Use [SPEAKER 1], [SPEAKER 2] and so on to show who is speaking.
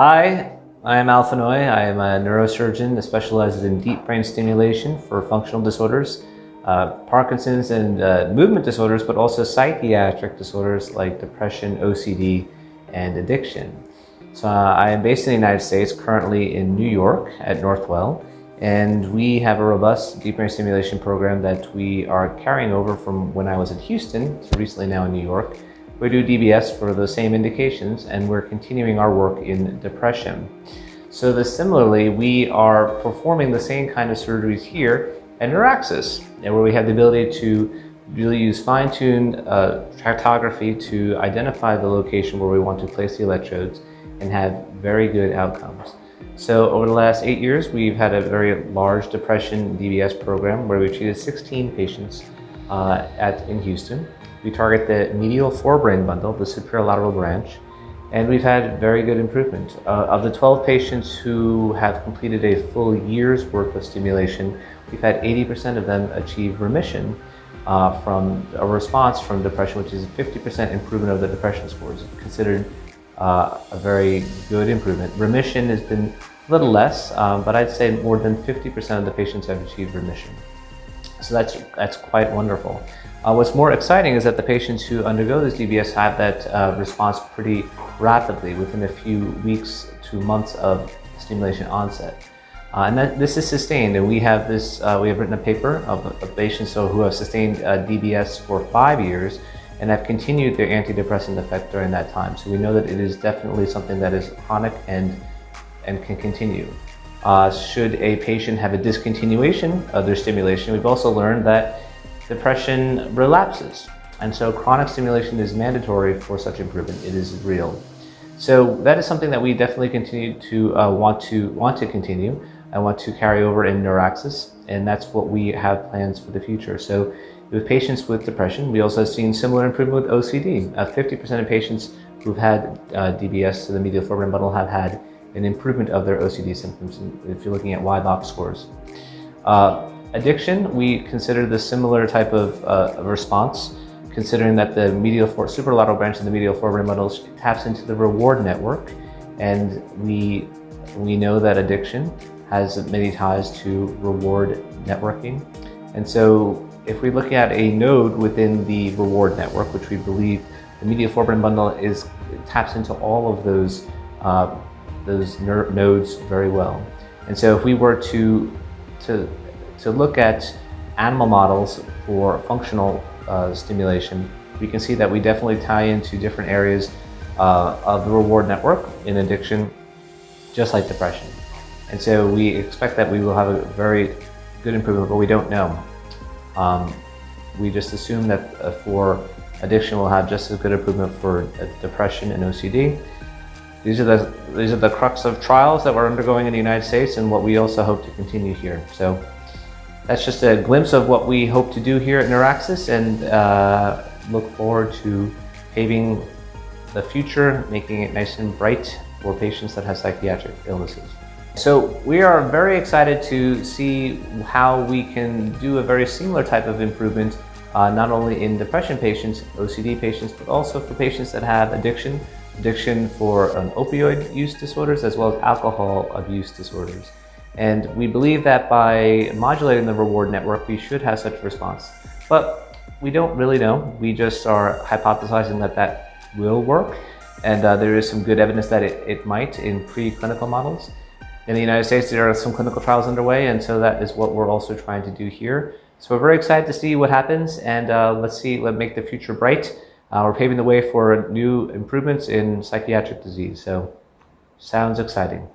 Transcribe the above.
[SPEAKER 1] Hi, I am Alphinoy. I am a neurosurgeon that specializes in deep brain stimulation for functional disorders, Parkinson's and movement disorders, but also psychiatric disorders like depression, OCD, and addiction. So I am based in the United States, currently in New York at Northwell, and we have a robust deep brain stimulation program that we are carrying over from when I was in Houston to recently now in New York. We do DBS for the same indications, and we're continuing our work in depression. So similarly, we are performing the same kind of surgeries here at NeuraXis, where we have the ability to really use fine-tuned tractography to identify the location where we want to place the electrodes and have very good outcomes. So over the last 8 years, we've had a very large depression DBS program where we've treated 16 patients in Houston. We target the medial forebrain bundle, the superolateral branch, and we've had very good improvement. Of the 12 patients who have completed a full year's worth of stimulation, we've had 80% of them achieve remission from a response from depression, which is a 50% improvement of the depression scores, considered a very good improvement. Remission has been a little less, but I'd say more than 50% of the patients have achieved remission. So that's quite wonderful. What's more exciting is that the patients who undergo this DBS have that response pretty rapidly, within a few weeks to months of stimulation onset. And this is sustained, and we have written a paper of patients who have sustained DBS for 5 years and have continued their antidepressant effect during that time. So we know that it is definitely something that is chronic and can continue. Should a patient have a discontinuation of their stimulation, we've also learned that depression relapses. And so chronic stimulation is mandatory for such improvement. It is real. So that is something that we definitely continue to want to continue. I want to carry over in NeuraXis, and that's what we have plans for the future. So with patients with depression, we also have seen similar improvement with OCD. 50% of patients who've had DBS to the medial forebrain bundle have had an improvement of their OCD symptoms, if you're looking at Y-box scores. Addiction, we consider the similar type of response, considering that the superolateral branch of the medial forebrain bundle taps into the reward network, and we know that addiction has many ties to reward networking. And so if we look at a node within the reward network, which we believe the medial forebrain bundle taps into all of those nodes very well. And so if we were to look at animal models for functional stimulation, we can see that we definitely tie into different areas of the reward network in addiction, just like depression. And so we expect that we will have a very good improvement, but we don't know. We just assume that for addiction we'll have just as good improvement for depression and OCD. These are the crux of trials that we're undergoing in the United States, and what we also hope to continue here. So that's just a glimpse of what we hope to do here at NeuraXis, and look forward to paving the future, making it nice and bright for patients that have psychiatric illnesses. So we are very excited to see how we can do a very similar type of improvement, not only in depression patients, OCD patients, but also for patients that have addiction for opioid use disorders, as well as alcohol abuse disorders. And we believe that by modulating the reward network, we should have such a response. But we don't really know. We just are hypothesizing that will work. And there is some good evidence that it might in preclinical models. In the United States, there are some clinical trials underway, and so that is what we're also trying to do here. So we're very excited to see what happens, and let's make the future bright. We're paving the way for new improvements in psychiatric disease. So sounds exciting.